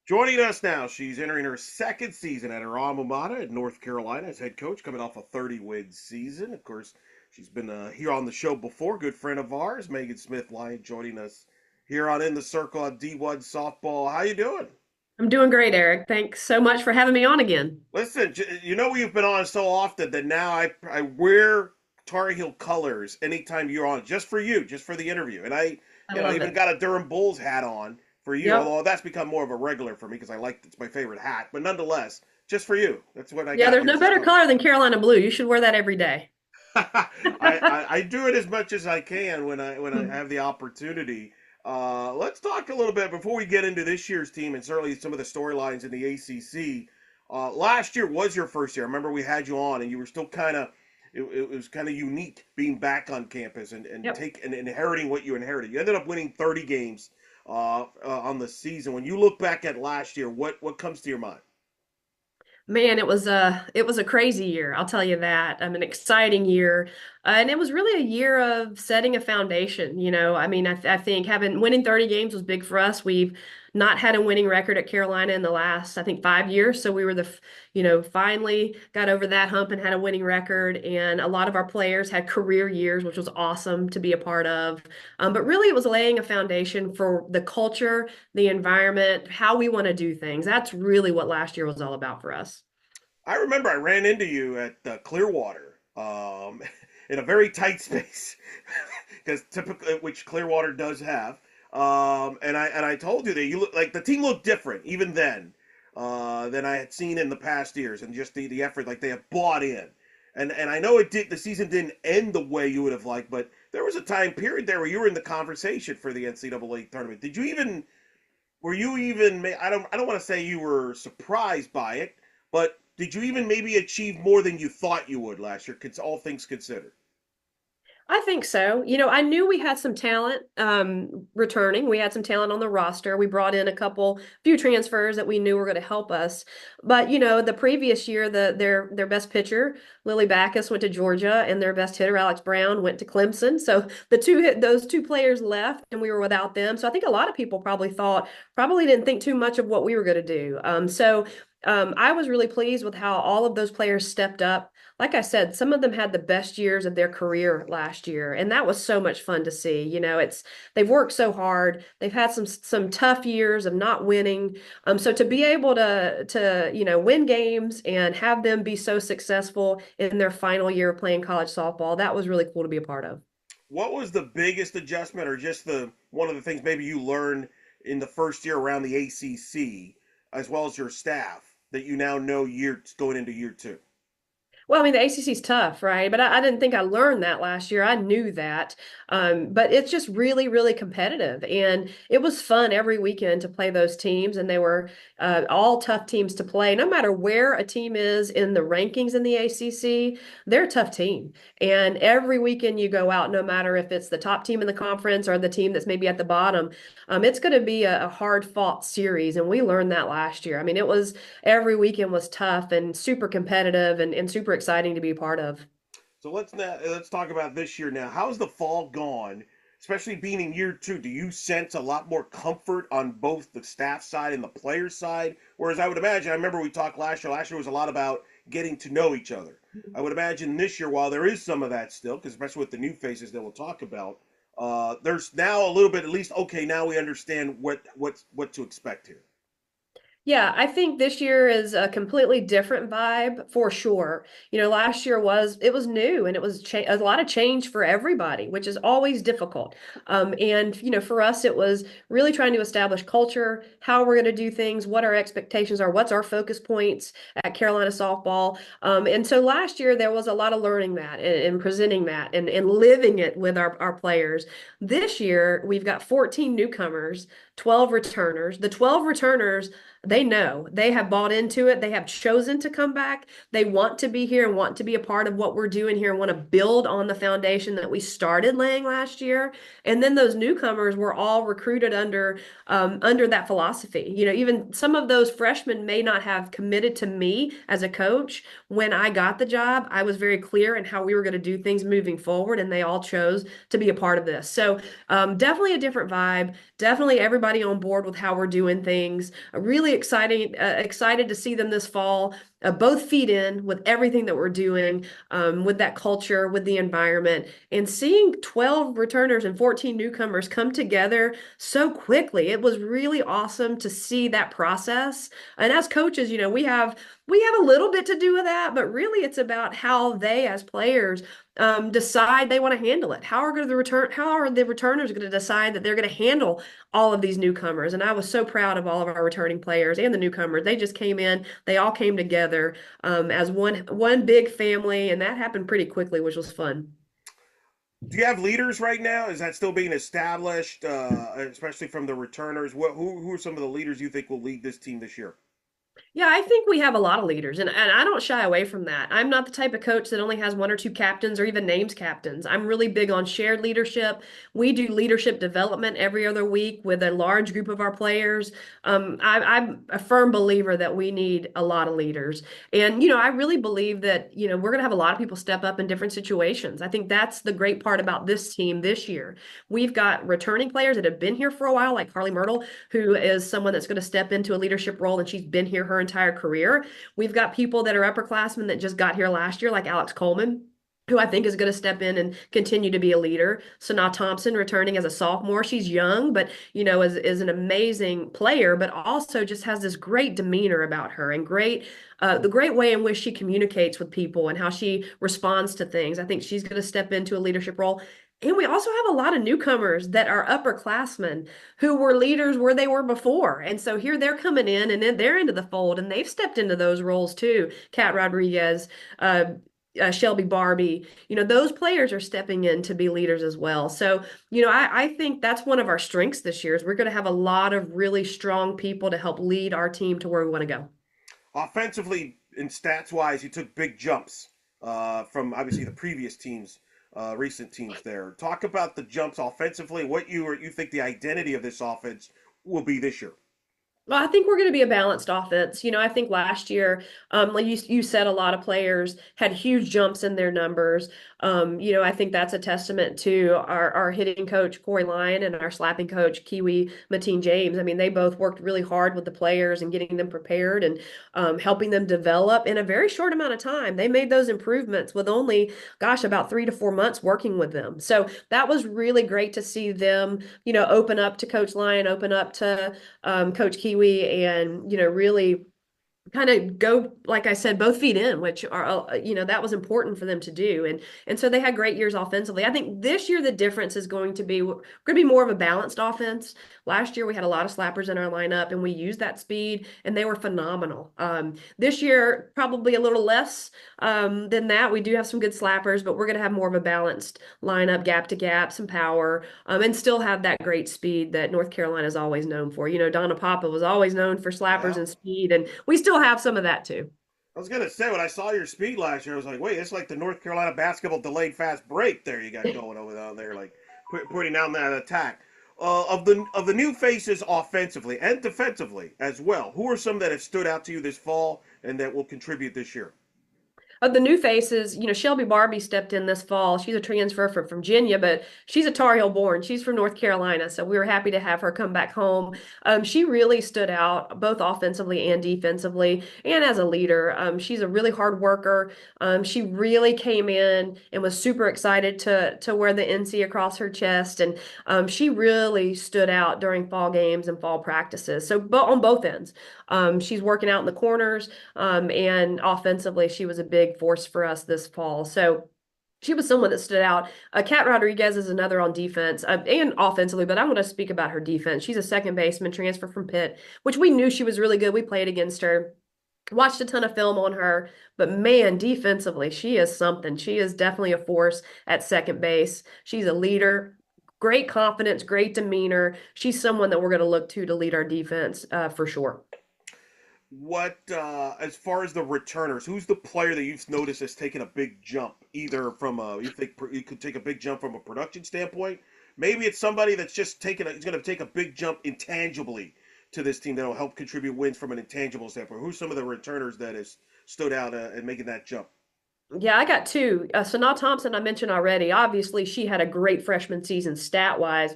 Joining us now, she's entering her second season at her alma mater at North Carolina as head coach, coming off a 30-win season. Of course, she's been here on the show before. Good friend of ours, Megan Smith Lyon, joining us here on In the Circle on D1 Softball. How you doing? I'm doing great, Eric. Thanks so much for having me on again. Listen, you know we've been on so often that now I wear Tar Heel colors anytime you're on, just for you, just for the interview. And I, I you know, love even it. got a Durham Bulls hat on for you. Yep. Although that's become more of a regular for me because it's my favorite hat. But nonetheless, just for you, that's what I Yeah, got there's when no this is better coming. color than Carolina blue. You should wear that every day. I do it as much as I can when I have the opportunity. Let's talk a little bit before we get into this year's team and certainly some of the storylines in the ACC. Last year was your first year. I remember we had you on, and you were still kind of. It was kind of unique being back on campus Yep. and inheriting what you inherited. You ended up winning 30 games on the season. When you look back at last year, what comes to your mind? Man, it was a crazy year. I'll tell you that. An exciting year, and it was really a year of setting a foundation. I mean, I think having winning 30 games was big for us. We've not had a winning record at Carolina in the last, I think, 5 years. So we were finally got over that hump and had a winning record. And a lot of our players had career years, which was awesome to be a part of. But really, it was laying a foundation for the culture, the environment, how we want to do things. That's really what last year was all about for us. I remember I ran into you at Clearwater in a very tight space because typically, which Clearwater does have. And I told you that you look like the team looked different even then than I had seen in the past years, and just the effort like they have bought in. And I know it did the season didn't end the way you would have liked, but there was a time period there where you were in the conversation for the NCAA tournament. Did you even were you even I don't want to say you were surprised by it, but did you even maybe achieve more than you thought you would last year, all things considered? I think so. I knew we had some talent returning. We had some talent on the roster. We brought in few transfers that we knew were going to help us. But the previous year, their best pitcher, Lily Backus, went to Georgia, and their best hitter, Alex Brown, went to Clemson. So those two players left, and we were without them. So I think a lot of people probably didn't think too much of what we were going to do. I was really pleased with how all of those players stepped up. Like I said, some of them had the best years of their career last year, and that was so much fun to see. It's they've worked so hard. They've had some tough years of not winning. So to be able to win games and have them be so successful in their final year of playing college softball, that was really cool to be a part of. What was the biggest adjustment, or just the one of the things maybe you learned in the first year around the ACC, as well as your staff, that you now know year going into year two? Well, I mean, the ACC is tough, right? But I didn't think I learned that last year. I knew that. But it's just really, really competitive. And it was fun every weekend to play those teams. And they were all tough teams to play. No matter where a team is in the rankings in the ACC, they're a tough team. And every weekend you go out, no matter if it's the top team in the conference or the team that's maybe at the bottom, it's going to be a hard fought series. And we learned that last year. I mean, every weekend was tough and super competitive and super exciting to be a part of. So let's talk about this year now. How's the fall gone? Especially being in year two, do you sense a lot more comfort on both the staff side and the player side? Whereas I would imagine, I remember we talked last year. Last year was a lot about getting to know each other. I would imagine this year, while there is some of that still, because especially with the new faces that we'll talk about, there's now a little bit at least. Okay, now we understand what to expect here. Yeah, I think this year is a completely different vibe for sure. Last year it was new and it was a lot of change for everybody, which is always difficult. And for us, it was really trying to establish culture, how we're going to do things, what our expectations are, what's our focus points at Carolina softball. And so last year there was a lot of learning that and presenting that and living it with our players. This year we've got 14 newcomers, 12 returners. The 12 returners, they know they have bought into it. They have chosen to come back. They want to be here and want to be a part of what we're doing here and want to build on the foundation that we started laying last year. And then those newcomers were all recruited under that philosophy. Even some of those freshmen may not have committed to me as a coach. When I got the job, I was very clear in how we were going to do things moving forward, and they all chose to be a part of this. So definitely a different vibe. Definitely everybody on board with how we're doing things. Really excited to see them this fall. Both feet in with everything that we're doing, with that culture, with the environment, and seeing 12 returners and 14 newcomers come together so quickly. It was really awesome to see that process. And as coaches, we have a little bit to do with that, but really it's about how they, as players, decide they want to handle it. How are the returners going to decide that they're going to handle all of these newcomers? And I was so proud of all of our returning players and the newcomers. They just came in, they all came together as one big family, and that happened pretty quickly, which was fun. Do you have leaders right now? Is that still being established, especially from the returners? Who are some of the leaders you think will lead this team this year? Yeah, I think we have a lot of leaders, and I don't shy away from that. I'm not the type of coach that only has one or two captains or even names captains. I'm really big on shared leadership. We do leadership development every other week with a large group of our players. I'm a firm believer that we need a lot of leaders. And, I really believe that, we're going to have a lot of people step up in different situations. I think that's the great part about this team this year. We've got returning players that have been here for a while, like Carly Myrtle, who is someone that's going to step into a leadership role, and she's been here her entire career. We've got people that are upperclassmen that just got here last year, like Alex Coleman, who I think is going to step in and continue to be a leader. Sanaa Thompson returning as a sophomore. She's young, but is an amazing player, but also just has this great demeanor about her and the great way in which she communicates with people and how she responds to things. I think she's going to step into a leadership role. And we also have a lot of newcomers that are upperclassmen who were leaders where they were before. And so here they're coming in and then they're into the fold and they've stepped into those roles too. Kat Rodriguez, Shelby Barbie, those players are stepping in to be leaders as well. So, I think that's one of our strengths this year is we're going to have a lot of really strong people to help lead our team to where we want to go. Offensively and stats wise, you took big jumps from obviously the previous teams, recent teams. There, talk about the jumps offensively. What you think the identity of this offense will be this year. Well, I think we're going to be a balanced offense. I think last year, like you said, a lot of players had huge jumps in their numbers. I think that's a testament to our hitting coach, Corey Lyon, and our slapping coach, Kiwi Mateen James. I mean, they both worked really hard with the players and getting them prepared and helping them develop in a very short amount of time. They made those improvements with only, gosh, about 3 to 4 months working with them. So that was really great to see them, open up to Coach Lyon, open up to Coach Kiwi, and really kind of go, like I said, both feet in, which are that was important for them to do, and so they had great years offensively. I think this year the difference is going to be we're going to be more of a balanced offense. Last year we had a lot of slappers in our lineup, and we used that speed, and they were phenomenal. This year probably a little less than that. We do have some good slappers, but we're going to have more of a balanced lineup, gap to gap, some power, and still have that great speed that North Carolina is always known for. Donna Papa was always known for slappers Yeah, and speed, and we still have some of that too. I was gonna say when I saw your speed last year, I was like, wait, it's like the North Carolina basketball delayed fast break there you got going over down there, like putting down that attack. Of the new faces offensively and defensively as well, who are some that have stood out to you this fall and that will contribute this year? Of the new faces, Shelby Barbie stepped in this fall. She's a transfer from Virginia, but she's a Tar Heel born. She's from North Carolina, so we were happy to have her come back home. She really stood out both offensively and defensively, and as a leader. She's a really hard worker. She really came in and was super excited to wear the NC across her chest, and she really stood out during fall games and fall practices. So, but on both ends, she's working out in the corners, and offensively, she was a big force for us this fall. So she was someone that stood out. Kat Rodriguez is another on defense and offensively, but I want to speak about her defense. She's a second baseman transfer from Pitt, which we knew she was really good. We played against her. Watched a ton of film on her, but man, defensively, she is something. She is definitely a force at second base. She's a leader, great confidence, great demeanor. She's someone that we're going to look to lead our defense for sure. What as far as the returners, who's the player that you've noticed has taken a big jump? Either from a you think you could take a big jump from a production standpoint. Maybe it's somebody that's just taking he's going to take a big jump intangibly to this team that'll help contribute wins from an intangible standpoint. Who's some of the returners that has stood out and making that jump? Yeah, I got two. Sanaa Thompson, I mentioned already. Obviously, she had a great freshman season stat wise,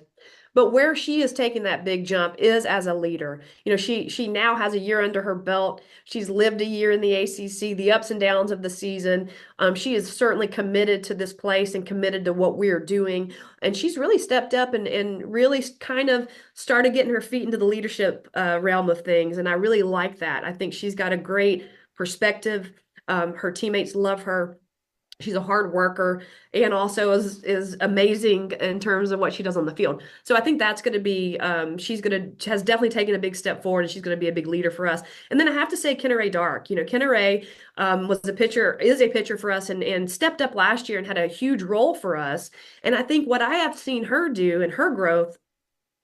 but where she is taking that big jump is as a leader. You know, she now has a year under her belt. She's lived a year in the ACC, the ups and downs of the season. She is certainly committed to this place and committed to what we're doing. And she's really stepped up and really kind of started getting her feet into the leadership realm of things. And I really like that. I think she's got a great perspective. Her teammates love her. She's a hard worker and also is amazing in terms of what she does on the field. So I think that's going to be she's going to has definitely taken a big step forward and she's going to be a big leader for us. And then I have to say Kenneray Dark. You know, Kenneray was a pitcher is a pitcher for us and stepped up last year and had a huge role for us. And I think what I have seen her do and her growth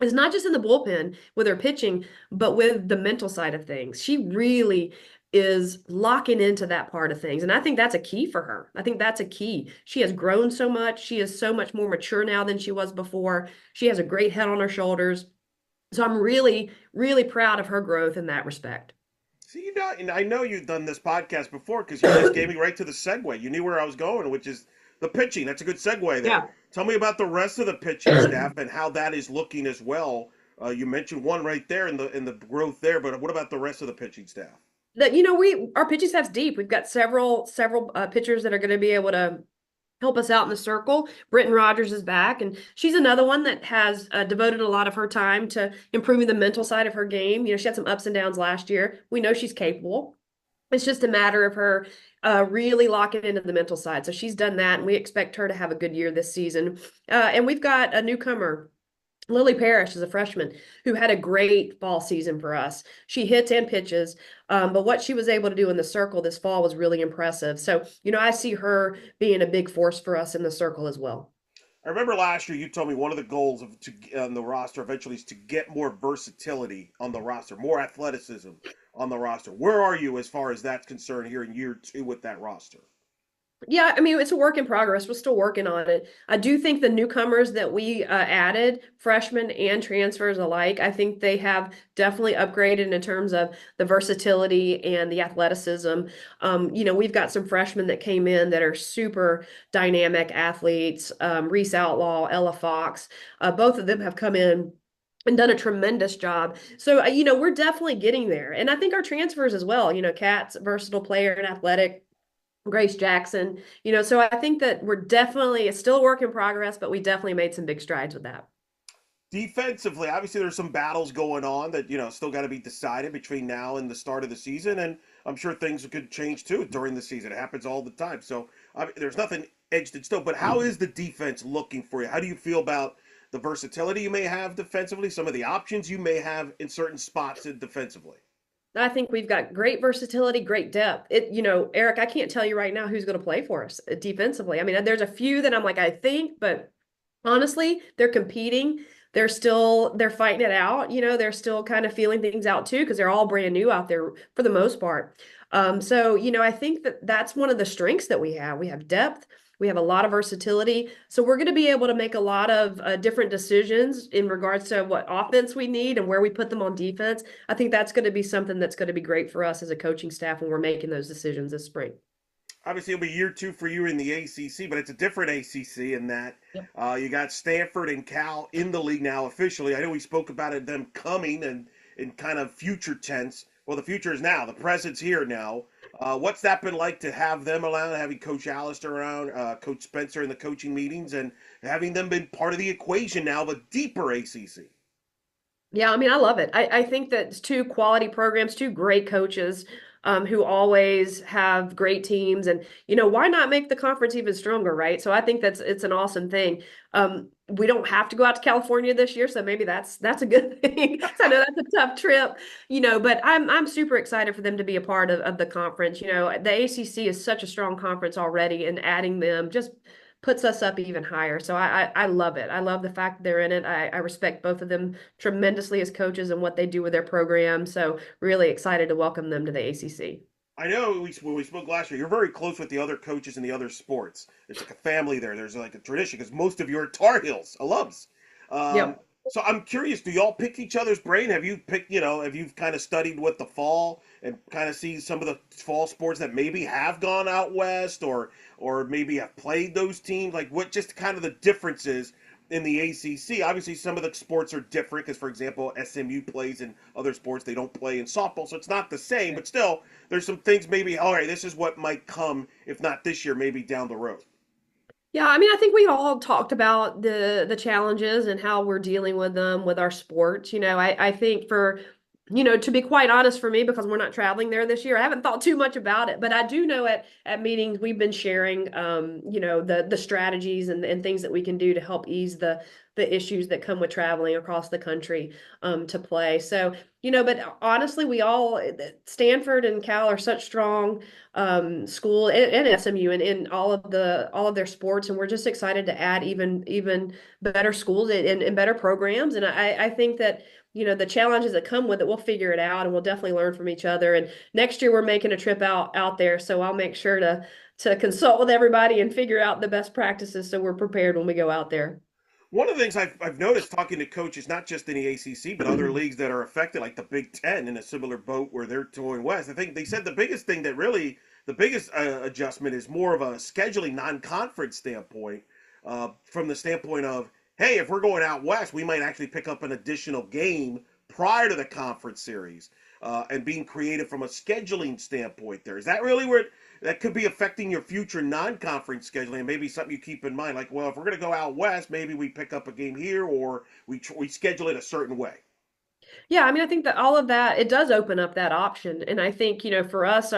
is not just in the bullpen with her pitching, but with the mental side of things. She really is locking into that part of things. And I think that's a key for her. I think that's a key. She has grown so much. She is so much more mature now than she was before. She has a great head on her shoulders. So I'm really, really proud of her growth in that respect. See, you know, and I know you've done this podcast before because you just gave me right to the segue. You knew where I was going, which is the pitching. That's a good segue there. Yeah. Tell me about the rest of the pitching staff and how that is looking as well. You mentioned one right there in the growth there, but what about the rest of the pitching staff? That we our pitching staff's deep. We've got several pitchers that are going to be able to help us out in the circle. Britton Rogers is back, and she's another one that has devoted a lot of her time to improving the mental side of her game. You know, she had some ups and downs last year. We know she's capable. It's just a matter of her really locking into the mental side. So she's done that, and we expect her to have a good year this season. And we've got a newcomer. Lily Parrish is a freshman who had a great fall season for us. She hits and pitches, but what she was able to do in the circle this fall was really impressive. So, I see her being a big force for us in the circle as well. I remember last year you told me one of the goals on the roster eventually is to get more versatility on the roster, more athleticism on the roster. Where are you as far as that's concerned here in year two with that roster? Yeah, I mean, it's a work in progress. We're still working on it. I do think the newcomers that we added, freshmen and transfers alike, I think they have definitely upgraded in terms of the versatility and the athleticism. We've got some freshmen that came in that are super dynamic athletes. Reese Outlaw, Ella Fox, both of them have come in and done a tremendous job. So, we're definitely getting there. And I think our transfers as well, Kat's a versatile player and athletic. Grace Jackson, so I think that we're definitely, it's still a work in progress, but we definitely made some big strides with that. Defensively, obviously there's some battles going on that still got to be decided between now and the start of the season, and I'm sure things could change too during the season. It happens all the time, so there's nothing edged in stone. But how is the defense looking for you? How do you feel about the versatility you may have defensively, some of the options you may have in certain spots defensively? I think we've got great versatility, great depth. Eric, I can't tell you right now who's going to play for us defensively. I mean, there's a few that I'm like, I think, but honestly, they're competing. They're fighting it out. They're still kind of feeling things out too, because they're all brand new out there for the most part. So, I think that that's one of the strengths that we have. We have depth. We have a lot of versatility. So we're going to be able to make a lot of different decisions in regards to what offense we need and where we put them on defense. I think that's going to be something that's going to be great for us as a coaching staff when we're making those decisions this spring. Obviously, it'll be year two for you in the ACC, but it's a different ACC in that you got Stanford and Cal in the league now officially. I know we spoke about it, them coming and in kind of future tense. Well, the future is now. The present's here now. What's that been like to have them around, having Coach Allister around, Coach Spencer in the coaching meetings, and having them been part of the equation now of a deeper ACC? Yeah, I mean, I love it. I think that it's two quality programs, two great coaches who always have great teams. And, why not make the conference even stronger, right? So I think it's an awesome thing. We don't have to go out to California this year, so maybe that's a good thing. So I know that's a tough trip, but I'm super excited for them to be a part of the conference. The ACC is such a strong conference already, and adding them just puts us up even higher. So I love it. I love the fact that they're in it. I respect both of them tremendously as coaches and what they do with their program. So really excited to welcome them to the ACC. I know when we spoke last year, you're very close with the other coaches in the other sports. It's like a family there. There's like a tradition because most of you are Tar Heels alums. Um, Yep. so I'm curious, do y'all pick each other's brain? Have you picked, have you kind of studied what the fall and kind of see some of the fall sports that maybe have gone out west or maybe have played those teams? Like what just kind of the differences in the ACC? Obviously, some of the sports are different because, for example, SMU plays in other sports they don't play in softball, so it's not the same. But still, there's some things maybe. All right, this is what might come if not this year, maybe down the road. Yeah, I mean, I think we all talked about the challenges and how we're dealing with them with our sports. I think for to be quite honest for me, because we're not traveling there this year, I haven't thought too much about it. But I do know at meetings we've been sharing the strategies and things that we can do to help ease the issues that come with traveling across the country to play. So, but honestly, we all Stanford and Cal are such strong school and SMU and in all of their sports, and we're just excited to add even better schools and better programs. And I think that the challenges that come with it, we'll figure it out and we'll definitely learn from each other. And next year we're making a trip out there, so I'll make sure to consult with everybody and figure out the best practices so we're prepared when we go out there. One of the things I've noticed talking to coaches, not just in the ACC, but other leagues that are affected, like the Big Ten, in a similar boat where they're going west. I think they said the biggest thing that really, the biggest adjustment is more of a scheduling non-conference standpoint, from the standpoint of, hey, if we're going out west, we might actually pick up an additional game prior to the conference series, and being creative from a scheduling standpoint. There is that really where that could be affecting your future non-conference scheduling. Maybe something you keep in mind, like, well, if we're going to go out west, maybe we pick up a game here, or we schedule it a certain way. Yeah, I mean, I think that all of that, it does open up that option. And I think, for us,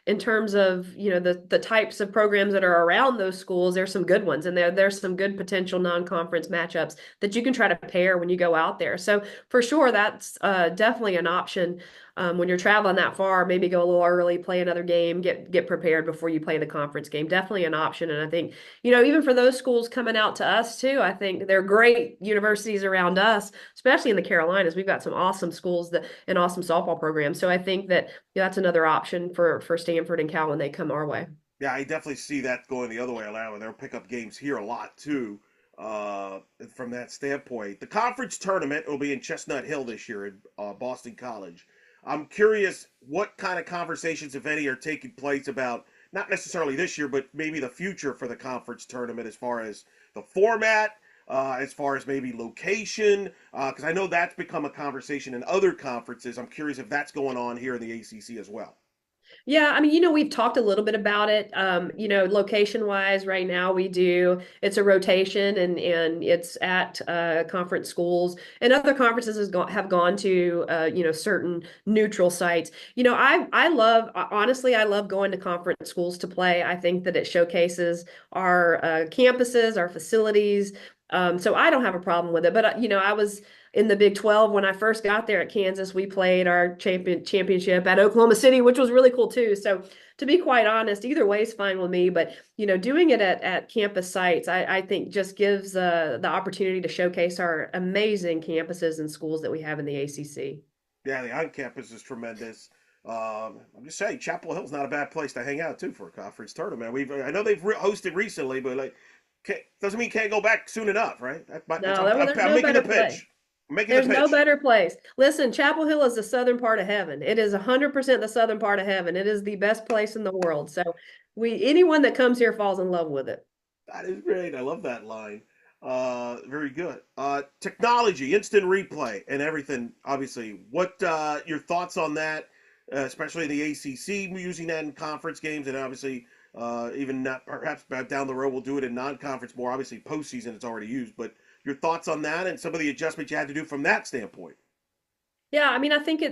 in terms of, the types of programs that are around those schools, there's some good ones and there's some good potential non-conference matchups that you can try to pair when you go out there. So for sure, that's definitely an option. When you're traveling that far, maybe go a little early, play another game, get prepared before you play the conference game. Definitely an option. And I think, even for those schools coming out to us too, I think they're great universities around us, especially in the Carolinas. We've got some awesome schools and awesome softball programs. So I think that that's another option for Stanford and Cal when they come our way. Yeah, I definitely see that going the other way around, and they'll pick up games here a lot too. From that standpoint, the conference tournament will be in Chestnut Hill this year at Boston College. I'm curious what kind of conversations, if any, are taking place about not necessarily this year, but maybe the future for the conference tournament as far as the format, as far as maybe location, because I know that's become a conversation in other conferences. I'm curious if that's going on here in the ACC as well. Yeah, I mean, we've talked a little bit about it. Location wise, right now it's a rotation and it's at conference schools and other conferences have gone to certain neutral sites. I love honestly, I love going to conference schools to play. I think that it showcases our campuses, our facilities. So I don't have a problem with it. But I was in the Big 12 when I first got there at Kansas. We played our championship at Oklahoma City, which was really cool too. So to be quite honest, either way is fine with me. But doing it at campus sites, I think just gives the opportunity to showcase our amazing campuses and schools that we have in the ACC. Yeah, the on campus is tremendous. I'm just saying, Chapel Hill's not a bad place to hang out too for a conference tournament. I know they've hosted recently, but like, doesn't mean can't go back soon enough, right? No, there's I'm no making the better place. pitch. I'm making the There's no pitch. better place. Listen, Chapel Hill is the southern part of heaven. It is 100% the southern part of heaven. It is the best place in the world. So anyone that comes here falls in love with it. That is great. I love that line. Very good. Technology, instant replay, and everything. Obviously, what your thoughts on that? Especially the ACC using that in conference games, and obviously, even not perhaps down the road we'll do it in non-conference more. Obviously, postseason it's already used, but your thoughts on that and some of the adjustments you had to do from that standpoint. Yeah, I mean, I think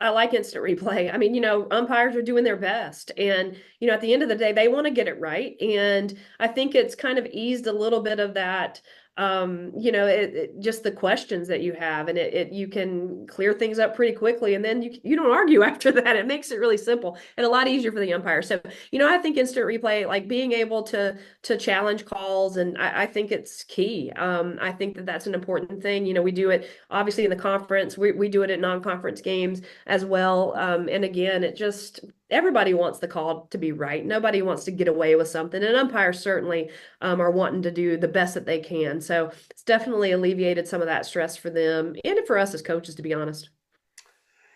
I like instant replay. I mean, umpires are doing their best. And, at the end of the day, they want to get it right. And I think it's kind of eased a little bit of that just the questions that you have, and you can clear things up pretty quickly, and then you don't argue after that. It makes it really simple and a lot easier for the umpire. So, I think instant replay, like being able to challenge calls, and I think it's key. I think that that's an important thing. We do it obviously in the conference. We do it at non-conference games as well. And again, it just everybody wants the call to be right. Nobody wants to get away with something, and umpires certainly are wanting to do the best that they can. So it's definitely alleviated some of that stress for them and for us as coaches, to be honest.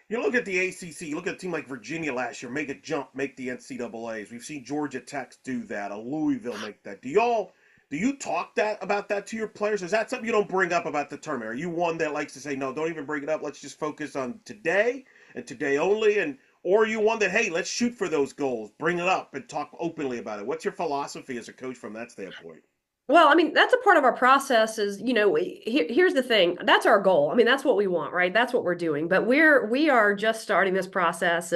You look at the ACC, you look at a team like Virginia last year, make a jump, make the NCAAs. We've seen Georgia Tech do that, a Louisville make that. Do you talk that about that to your players? Is that something you don't bring up about the tournament? Are you one that likes to say, no, don't even bring it up. Let's just focus on today and today only? And or are you one that, hey, let's shoot for those goals, bring it up, and talk openly about it? What's your philosophy as a coach from that standpoint? Well, I mean, that's a part of our process is, here's the thing. That's our goal. I mean, that's what we want, right? That's what we're doing. But we are just starting this process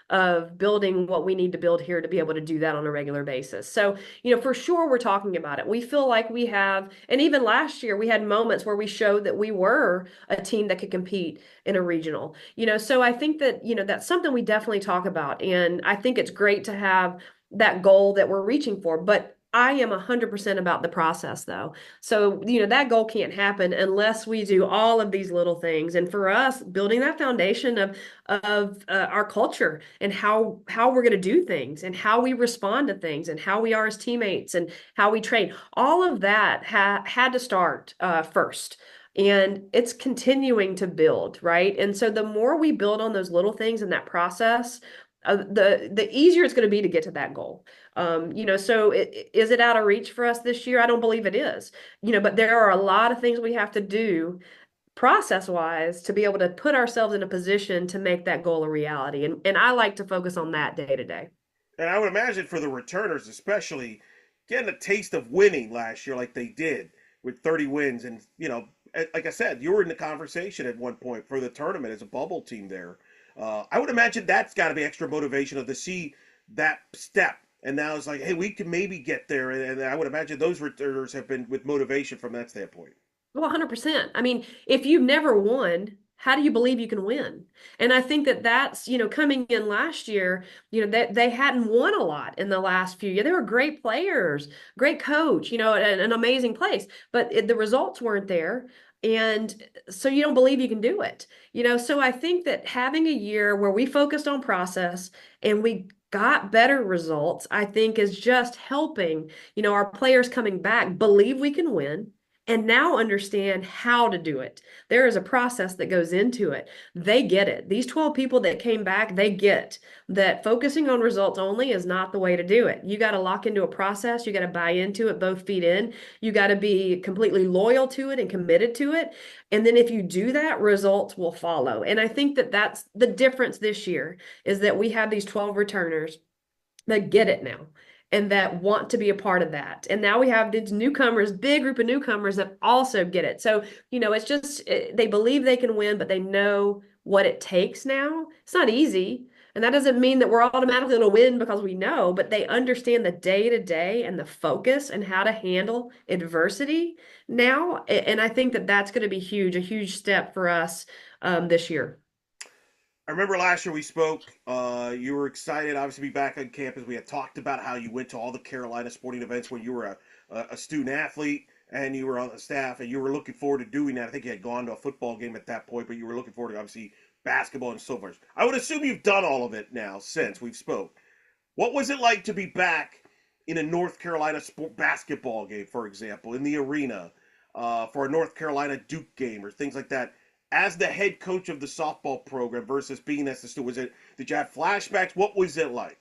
of building what we need to build here to be able to do that on a regular basis. So, for sure we're talking about it. We feel like we have, and even last year we had moments where we showed that we were a team that could compete in a regional. So I think that, that's something we definitely talk about. And I think it's great to have that goal that we're reaching for. But I am 100% about the process though. So, that goal can't happen unless we do all of these little things. And for us, building that foundation of our culture and how we're going to do things and how we respond to things and how we are as teammates and how we train, all of that had to start first. And it's continuing to build, right? And so the more we build on those little things in that process, the easier it's going to be to get to that goal. So is it out of reach for us this year? I don't believe it is. But there are a lot of things we have to do process wise to be able to put ourselves in a position to make that goal a reality. And I like to focus on that day to day. And I would imagine for the returners, especially getting a taste of winning last year, like they did with 30 wins, and like I said, you were in the conversation at one point for the tournament as a bubble team there. I would imagine that's got to be extra motivation to see that step. And now it's like, hey, we can maybe get there. And I would imagine those returners have been with motivation from that standpoint. Well, 100%. I mean, if you've never won, how do you believe you can win? And I think that that's, coming in last year, that they hadn't won a lot in the last few years. They were great players, great coach, an amazing place, but the results weren't there. And so you don't believe you can do it. So I think that having a year where we focused on process and we got better results, I think is just helping, our players coming back believe we can win and now understand how to do it. There is a process that goes into it. They get it. These 12 people that came back, they get that focusing on results only is not the way to do it. You got to lock into a process. You got to buy into it both feet in. You got to be completely loyal to it and committed to it. And then if you do that, results will follow. And I think that that's the difference this year is that we have these 12 returners that get it now and that want to be a part of that. And now we have these newcomers, big group of newcomers that also get it. So, it's just they believe they can win, but they know what it takes now. It's not easy. And that doesn't mean that we're automatically going to win because we know, but they understand the day to day and the focus and how to handle adversity now. And I think that that's going to be huge, a huge step for us this year. I remember last year we spoke. You were excited, obviously, to be back on campus. We had talked about how you went to all the Carolina sporting events when you were a student athlete and you were on the staff, and you were looking forward to doing that. I think you had gone to a football game at that point, but you were looking forward to obviously basketball and so forth. I would assume you've done all of it now since we've spoke. What was it like to be back in a North Carolina basketball game, for example, in the arena for a North Carolina Duke game or things like that? As the head coach of the softball program versus being as the student, did you have flashbacks? What was it like?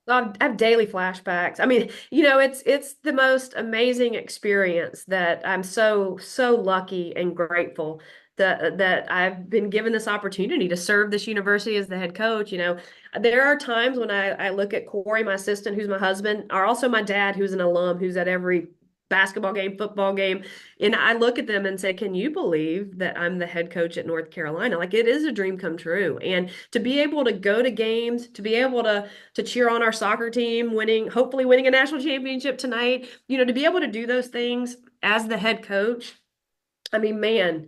I have daily flashbacks. I mean, it's the most amazing experience that I'm so lucky and grateful that I've been given this opportunity to serve this university as the head coach. There are times when I look at Corey, my assistant, who's my husband, or also my dad, who's an alum, who's at every basketball game, football game. And I look at them and say, can you believe that I'm the head coach at North Carolina? Like it is a dream come true. And to be able to go to games, to be able to cheer on our soccer team hopefully winning a national championship tonight, to be able to do those things as the head coach, I mean, man,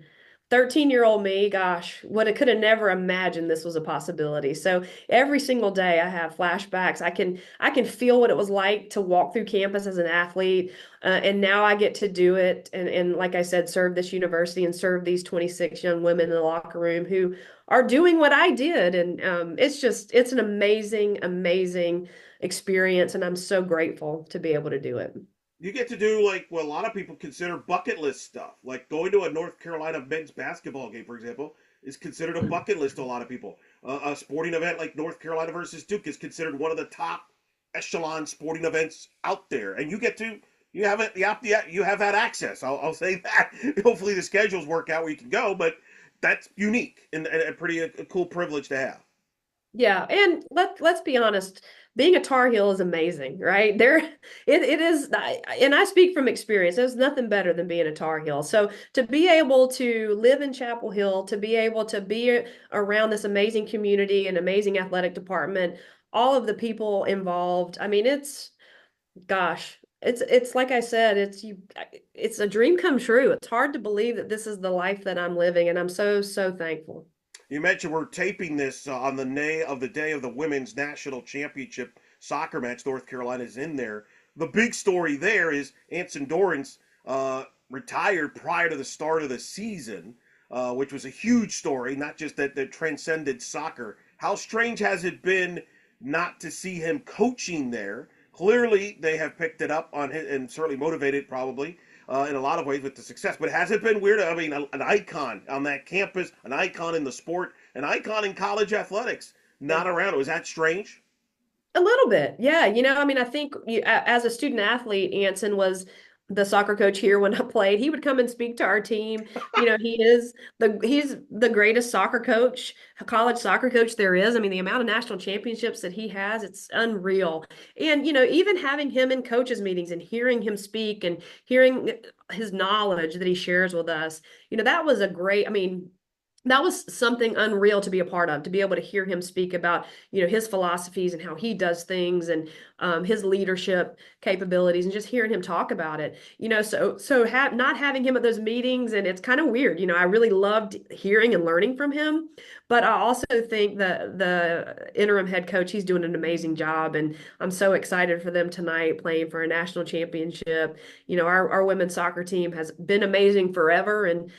13-year-old me, gosh, would have could have never imagined this was a possibility. So every single day I have flashbacks. I can feel what it was like to walk through campus as an athlete, and now I get to do it. And like I said, serve this university and serve these 26 young women in the locker room who are doing what I did. And it's an amazing, amazing experience, and I'm so grateful to be able to do it. You get to do like what a lot of people consider bucket list stuff, like going to a North Carolina men's basketball game, for example, is considered a bucket list to a lot of people. A sporting event like North Carolina versus Duke is considered one of the top echelon sporting events out there, and you have it you have that access. I'll say that. Hopefully the schedules work out where you can go, but that's unique and a pretty a cool privilege to have. Yeah, and let's be honest, being a Tar Heel is amazing, right? It is, and I speak from experience. There's nothing better than being a Tar Heel. So to be able to live in Chapel Hill, to be able to be around this amazing community and amazing athletic department, all of the people involved. I mean, gosh, it's like I said, it's a dream come true. It's hard to believe that this is the life that I'm living, and I'm so, so thankful. You mentioned we're taping this on the day of the women's national championship soccer match. North Carolina's in there. The big story there is Anson Dorrance retired prior to the start of the season, which was a huge story. Not just that transcended soccer. How strange has it been not to see him coaching there? Clearly, they have picked it up on his, and certainly motivated probably in a lot of ways with the success. But has it been weird? I mean, an icon on that campus, an icon in the sport, an icon in college athletics, Yeah. not around. Was that strange? A little bit, yeah. I mean, I think as a student athlete, Anson was the soccer coach here when I played. He would come and speak to our team. He's the greatest soccer coach, college soccer coach there is. I mean, the amount of national championships that he has, it's unreal. And even having him in coaches meetings and hearing him speak and hearing his knowledge that he shares with us, that was a great, I mean, that was something unreal to be a part of, to be able to hear him speak about, his philosophies and how he does things and his leadership capabilities and just hearing him talk about it. Not having him at those meetings, and it's kind of weird. I really loved hearing and learning from him, but I also think that the interim head coach, he's doing an amazing job, and I'm so excited for them tonight playing for a national championship. Our women's soccer team has been amazing forever, and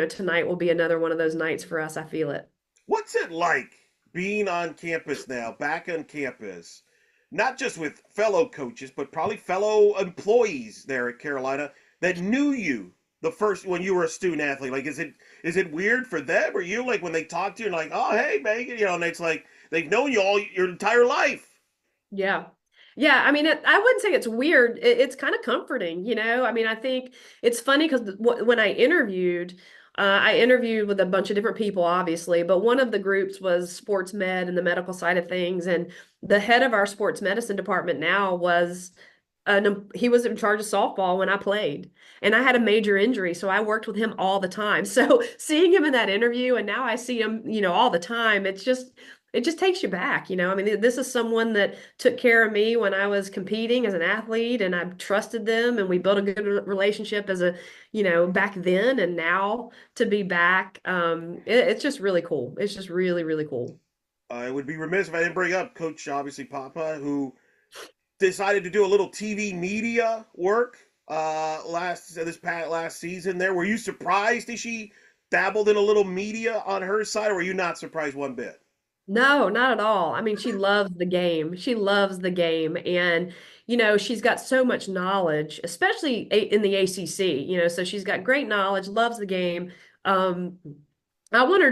tonight will be another one of those nights for us. I feel it. What's it like being on campus now, back on campus, not just with fellow coaches, but probably fellow employees there at Carolina that knew you the first when you were a student athlete? Like, is it weird for them or you? Like when they talk to you, like, oh hey Megan, and it's like they've known you all your entire life. Yeah. Yeah, I mean, I wouldn't say it's weird. It's kind of comforting. I mean, I think it's funny because when I interviewed with a bunch of different people, obviously, but one of the groups was sports med and the medical side of things. And the head of our sports medicine department now he was in charge of softball when I played, and I had a major injury, so I worked with him all the time. So seeing him in that interview, and now I see him, all the time, it just takes you back. I mean, this is someone that took care of me when I was competing as an athlete, and I trusted them, and we built a good relationship back then, and now to be back, it's just really cool. It's just really, really cool. I would be remiss if I didn't bring up Coach obviously Papa, who decided to do a little TV media work last season. There, were you surprised that she dabbled in a little media on her side, or were you not surprised one bit? No, not at all. I mean, she loves the game. She loves the game. And, she's got so much knowledge, especially in the ACC, so she's got great knowledge, loves the game. Um, I want her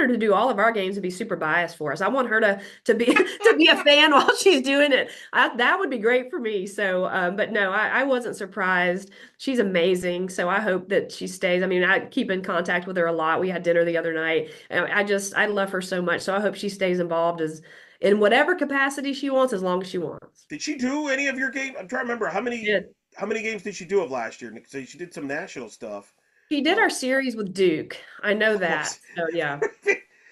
to do all of our games and be super biased for us. I want her to be to be a fan while she's doing it. That would be great for me. So, but no, I wasn't surprised. She's amazing. So I hope that she stays. I mean, I keep in contact with her a lot. We had dinner the other night. And I love her so much. So I hope she stays involved as in whatever capacity she wants, as long as she wants. Did she do any of your games? I'm trying to remember Did. how many games did she do of last year? So she did some national stuff. She did Uh, our series with Duke. I know that. So yeah.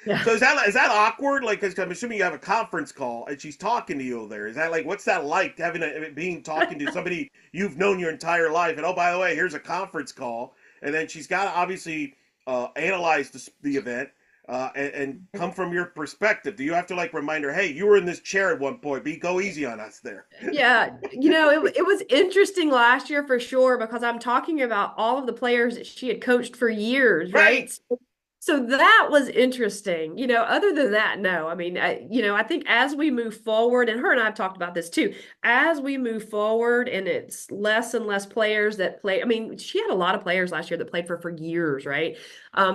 Yeah. So is that awkward? Like, because I'm assuming you have a conference call and she's talking to you over there. Is that like what's that like having being talking to somebody you've known your entire life? And oh, by the way, here's a conference call, and then she's got to obviously analyze the event and come from your perspective. Do you have to like remind her, hey, you were in this chair at one point, go easy on us there? Yeah, it was interesting last year for sure because I'm talking about all of the players that she had coached for years, Right. right? So that was interesting. Other than that, no. I mean, I think as we move forward, and her and I have talked about this too, as we move forward and it's less and less players that play. I mean, she had a lot of players last year that played for years, right?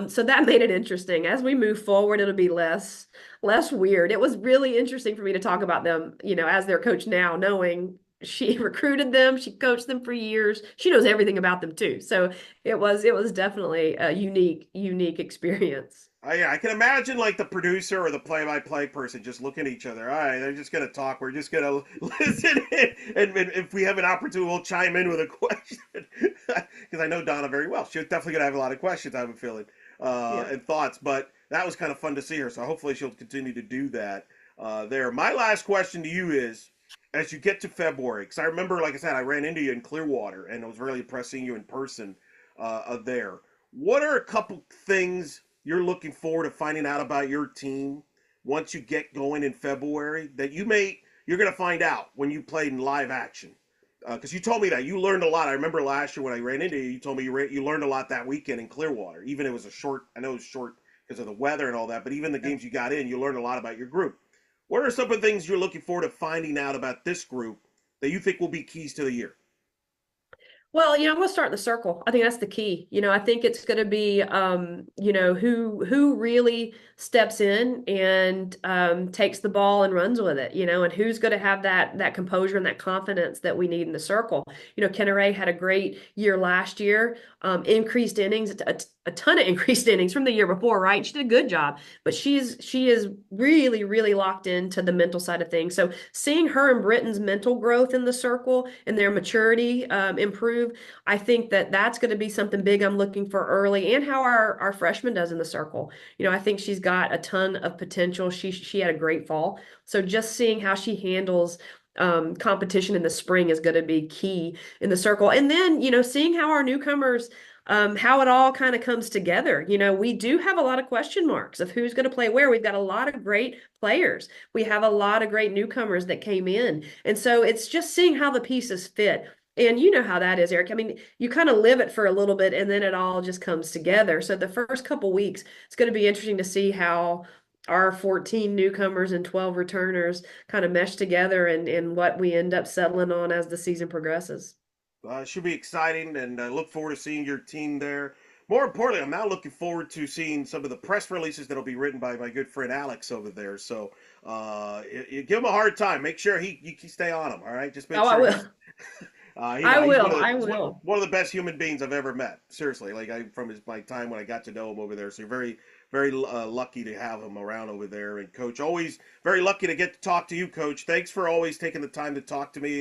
So that made it interesting. As we move forward, it'll be less weird. It was really interesting for me to talk about them, as their coach now, knowing she recruited them, she coached them for years. She knows everything about them too. So it was definitely a unique experience. Yeah, I can imagine like the producer or the play-by-play person just looking at each other. All right, they're just gonna talk. We're just gonna listen in, and if we have an opportunity, we'll chime in with a question because I know Donna very well. She's definitely gonna have a lot of questions. I have a feeling Yeah. and thoughts. But that was kind of fun to see her. So hopefully she'll continue to do that. There. My last question to you is: as you get to February, because I remember, like I said, I ran into you in Clearwater, and it was really impressed seeing you in person there. What are a couple things you're looking forward to finding out about your team once you get going in February that you're going to find out when you played in live action? Because you told me that you learned a lot. I remember last year when I ran into you, you told me you learned a lot that weekend in Clearwater. Even it was a short, I know it was short because of the weather and all that, but even the games you got in, you learned a lot about your group. What are some of the things you're looking forward to finding out about this group that you think will be keys to the year? Well, I'm going to start in the circle. I think that's the key. I think it's going to be, who really steps in and takes the ball and runs with it. And who's going to have that composure and that confidence that we need in the circle. Kenneray had a great year last year, increased innings, a ton of increased innings from the year before, right? She did a good job, but she is really, really locked into the mental side of things. So seeing her and Britain's mental growth in the circle and their maturity improve, I think that that's going to be something big I'm looking for early, and how our freshman does in the circle. I think she's got a ton of potential. She had a great fall, so just seeing how she handles competition in the spring is going to be key in the circle. And then, seeing how our newcomers, how it all kind of comes together. We do have a lot of question marks of who's going to play where. We've got a lot of great players. We have a lot of great newcomers that came in. And so it's just seeing how the pieces fit. And you know how that is, Eric. I mean, you kind of live it for a little bit and then it all just comes together. So the first couple weeks, it's going to be interesting to see how our 14 newcomers and 12 returners kind of mesh together, and what we end up settling on as the season progresses. It should be exciting, and I look forward to seeing your team there. More importantly, I'm now looking forward to seeing some of the press releases that'll be written by my good friend Alex over there. So, you give him a hard time. Make sure you stay on him. All right, just make Oh, I sure will. I he's will. I will. one of the best human beings I've ever met. Seriously, like from my time when I got to know him over there. So very lucky to have him around over there. And Coach, always very lucky to get to talk to you, Coach. Thanks for always taking the time to talk to me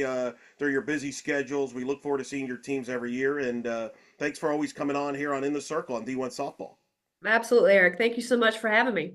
during your busy schedules. We look forward to seeing your teams every year, and thanks for always coming on here on In the Circle on D1 Softball. Absolutely, Eric. Thank you so much for having me.